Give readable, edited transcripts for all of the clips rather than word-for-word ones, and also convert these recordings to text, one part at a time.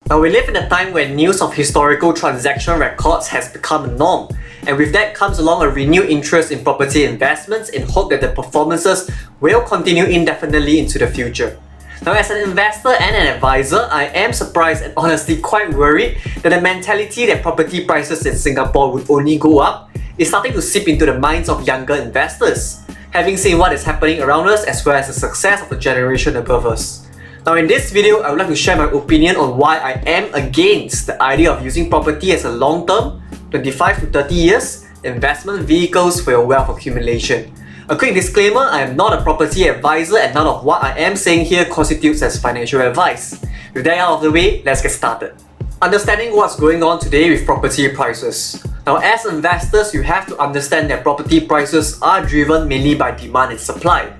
Now we live in a time where news of historical transaction records has become a norm, and with that comes along a renewed interest in property investments in hope that the performances will continue indefinitely into the future. Now as an investor and an advisor, I am surprised and honestly quite worried that the mentality that property prices in Singapore would only go up is starting to seep into the minds of younger investors, having seen what is happening around us as well as the success of the generation above us. Now in this video, I would like to share my opinion on why I am against the idea of using property as a long-term, 25 to 30 years, investment vehicles for your wealth accumulation. A quick disclaimer, I am not a property advisor and none of what I am saying here constitutes as financial advice. With that out of the way, let's get started. Understanding what's going on today with property prices. Now as investors, you have to understand that property prices are driven mainly by demand and supply.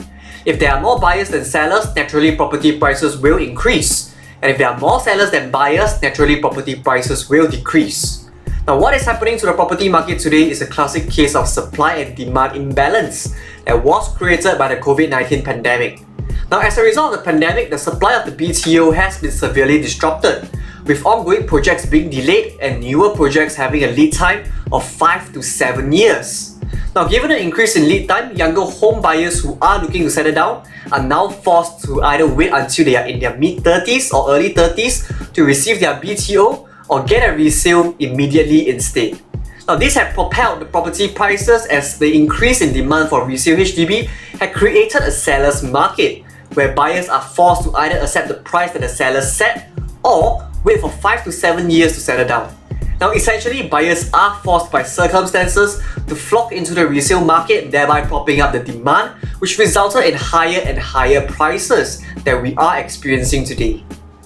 If there are more buyers than sellers, naturally property prices will increase. And if there are more sellers than buyers, naturally property prices will decrease. Now what is happening to the property market today is a classic case of supply and demand imbalance that was created by the COVID-19 pandemic. Now as a result of the pandemic, the supply of the BTO has been severely disrupted, with ongoing projects being delayed and newer projects having a lead time of 5 to 7 years. Now given the increase in lead time, younger home buyers who are looking to settle down are now forced to either wait until they are in their mid-30s or early 30s to receive their BTO or get a resale immediately instead. Now this had propelled the property prices as the increase in demand for resale HDB had created a seller's market where buyers are forced to either accept the price that the seller set or wait for 5 to 7 years to settle down. Now essentially, buyers are forced by circumstances to flock into the resale market, thereby propping up the demand, which resulted in higher and higher prices that we are experiencing today.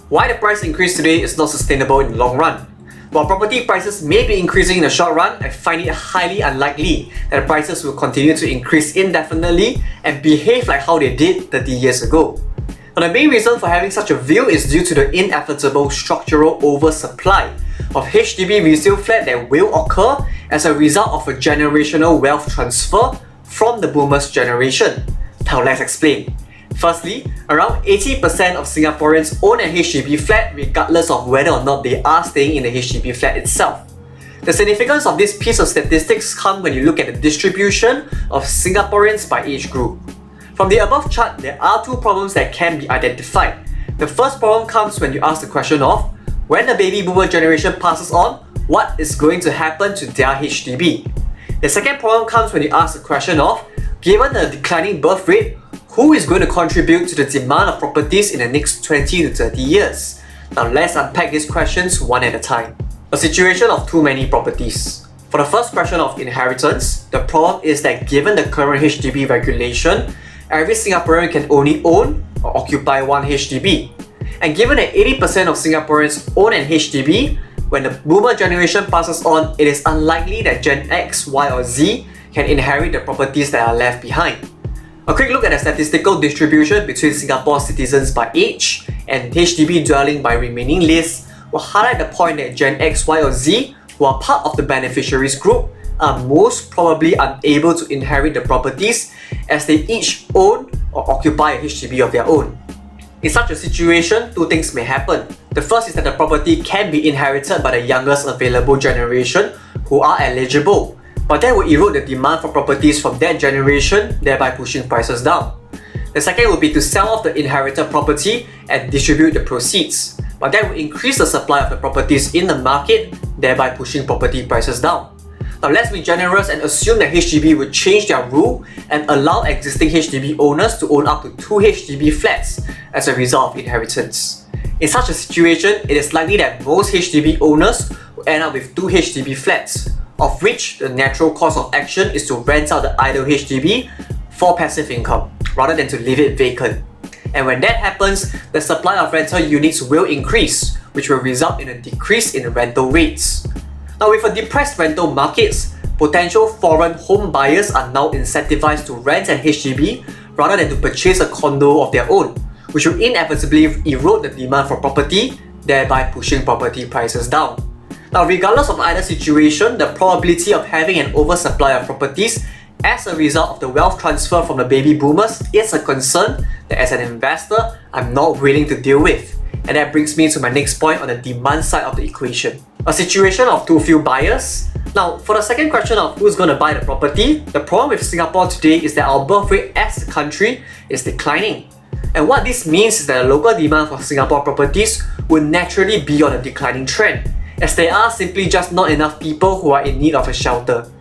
Why the price increase today is not sustainable in the long run. While property prices may be increasing in the short run, I find it highly unlikely that the prices will continue to increase indefinitely and behave like how they did 30 years ago. Now the main reason for having such a view is due to the inevitable structural oversupply of HDB resale flat that will occur as a result of a generational wealth transfer from the boomers generation. Now let's explain. Firstly, around 80% of Singaporeans own a HDB flat regardless of whether or not they are staying in the HDB flat itself. The significance of this piece of statistics comes when you look at the distribution of Singaporeans by age group. From the above chart, there are two problems that can be identified. The first problem comes when you ask the question of, when the baby boomer generation passes on, what is going to happen to their HDB? The second problem comes when you ask the question of, given the declining birth rate, who is going to contribute to the demand of properties in the next 20 to 30 years? Now let's unpack these questions one at a time. A situation of too many properties. For the first question of inheritance, the problem is that given the current HDB regulation, every Singaporean can only own or occupy one HDB. And given that 80% of Singaporeans own an HDB, when the boomer generation passes on, it is unlikely that Gen X, Y or Z can inherit the properties that are left behind. A quick look at the statistical distribution between Singapore citizens by age and HDB dwelling by remaining list will highlight the point that Gen X, Y or Z, who are part of the beneficiaries group, are most probably unable to inherit the properties as they each own or occupy a HDB of their own. In such a situation, two things may happen. The first is that the property can be inherited by the youngest available generation who are eligible, but that will erode the demand for properties from that generation, thereby pushing prices down. The second would be to sell off the inherited property and distribute the proceeds, but that will increase the supply of the properties in the market, thereby pushing property prices down. Now let's be generous and assume that HDB would change their rule and allow existing HDB owners to own up to 2 HDB flats as a result of inheritance. In such a situation, it is likely that most HDB owners will end up with 2 HDB flats, of which the natural course of action is to rent out the idle HDB for passive income, rather than to leave it vacant. And when that happens, the supply of rental units will increase, which will result in a decrease in rental rates. Now with a depressed rental markets, potential foreign home buyers are now incentivized to rent an HDB rather than to purchase a condo of their own, which will inevitably erode the demand for property, thereby pushing property prices down. Now regardless of either situation, the probability of having an oversupply of properties as a result of the wealth transfer from the baby boomers is a concern that as an investor, I'm not willing to deal with. And that brings me to my next point on the demand side of the equation. A situation of too few buyers. Now, for the second question of who's going to buy the property, the problem with Singapore today is that our birth rate as a country is declining. And what this means is that the local demand for Singapore properties will naturally be on a declining trend, as there are simply just not enough people who are in need of a shelter.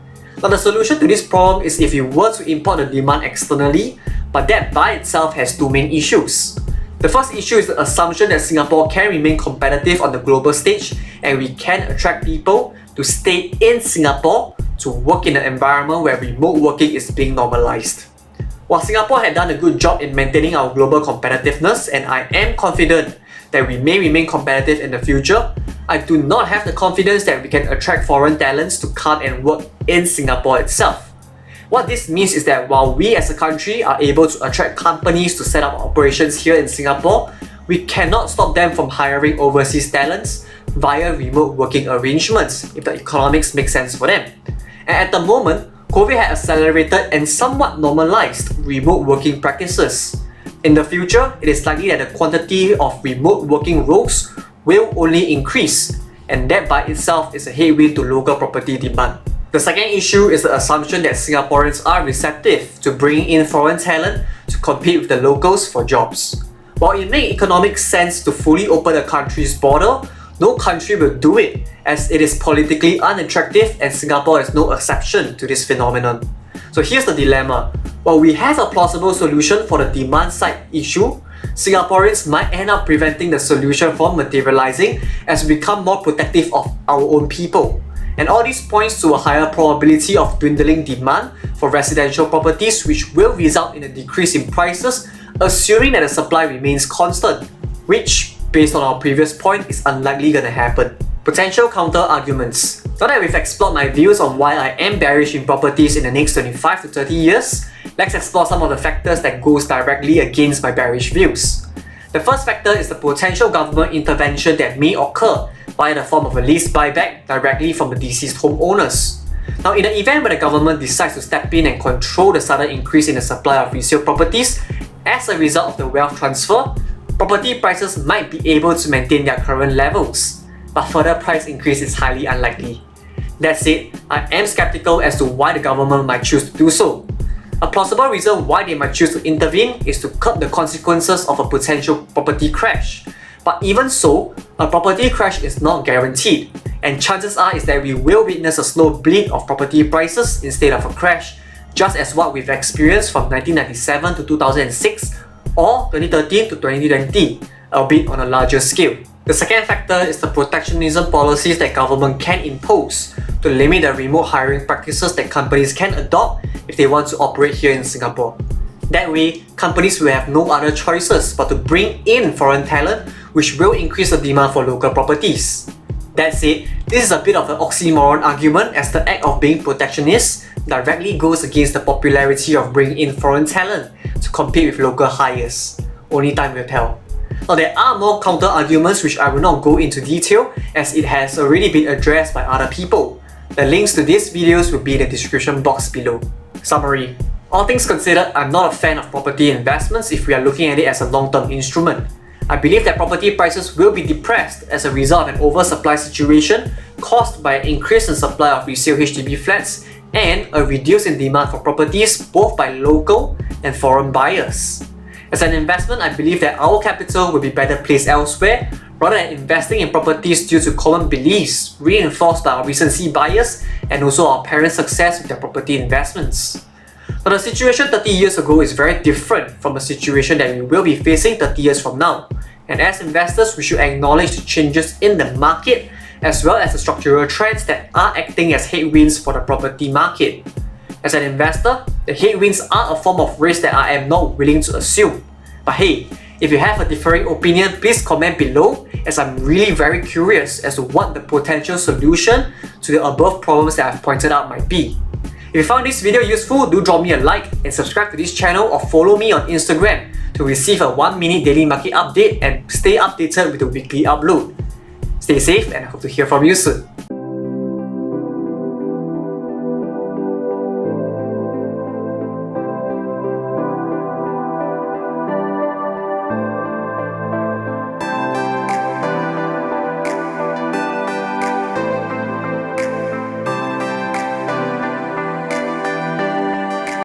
Now, the solution to this problem is if you were to import the demand externally, but that by itself has two main issues. The first issue is the assumption that Singapore can remain competitive on the global stage and we can attract people to stay in Singapore to work in an environment where remote working is being normalized. While Singapore had done a good job in maintaining our global competitiveness, and I am confident that we may remain competitive in the future, I do not have the confidence that we can attract foreign talents to come and work in Singapore itself. What this means is that while we as a country are able to attract companies to set up operations here in Singapore, we cannot stop them from hiring overseas talents via remote working arrangements if the economics make sense for them. And at the moment, COVID had accelerated and somewhat normalized remote working practices. In the future, it is likely that the quantity of remote working roles will only increase, and that by itself is a headwind to local property demand. The second issue is the assumption that Singaporeans are receptive to bringing in foreign talent to compete with the locals for jobs. While it makes economic sense to fully open the country's border, no country will do it as it is politically unattractive, and Singapore is no exception to this phenomenon. So here's the dilemma. While we have a plausible solution for the demand side issue, Singaporeans might end up preventing the solution from materializing as we become more protective of our own people. And all this points to a higher probability of dwindling demand for residential properties, which will result in a decrease in prices, assuming that the supply remains constant, which, based on our previous point, is unlikely going to happen. Potential counter-arguments. Now that we've explored my views on why I am bearish in properties in the next 25 to 30 years, let's explore some of the factors that goes directly against my bearish views. The first factor is the potential government intervention that may occur via the form of a lease buyback directly from the deceased homeowners. Now, in the event where the government decides to step in and control the sudden increase in the supply of resale properties as a result of the wealth transfer, property prices might be able to maintain their current levels, but further price increase is highly unlikely. That said, I am skeptical as to why the government might choose to do so. A plausible reason why they might choose to intervene is to curb the consequences of a potential property crash. But even so, a property crash is not guaranteed, and chances are is that we will witness a slow bleed of property prices instead of a crash, just as what we've experienced from 1997 to 2006 or 2013 to 2020, albeit on a larger scale. The second factor is the protectionism policies that government can impose to limit the remote hiring practices that companies can adopt if they want to operate here in Singapore. That way, companies will have no other choices but to bring in foreign talent, which will increase the demand for local properties. That said, this is a bit of an oxymoron argument as the act of being protectionist directly goes against the popularity of bringing in foreign talent to compete with local hires. Only time will tell. Now, there are more counter-arguments which I will not go into detail as it has already been addressed by other people. The links to these videos will be in the description box below. Summary. All things considered, I'm not a fan of property investments if we are looking at it as a long-term instrument. I believe that property prices will be depressed as a result of an oversupply situation caused by an increase in supply of resale HDB flats and a reduce in demand for properties both by local and foreign buyers. As an investment, I believe that our capital will be better placed elsewhere rather than investing in properties due to common beliefs reinforced by our recency bias and also our parents' success with their property investments. But the situation 30 years ago is very different from the situation that we will be facing 30 years from now. And as investors, we should acknowledge the changes in the market as well as the structural trends that are acting as headwinds for the property market. As an investor, the headwinds are a form of risk that I am not willing to assume. But hey, if you have a differing opinion, please comment below as I'm really very curious as to what the potential solution to the above problems that I've pointed out might be. If you found this video useful, do drop me a like and subscribe to this channel or follow me on Instagram to receive a 1-minute daily market update and stay updated with the weekly upload. Stay safe and I hope to hear from you soon.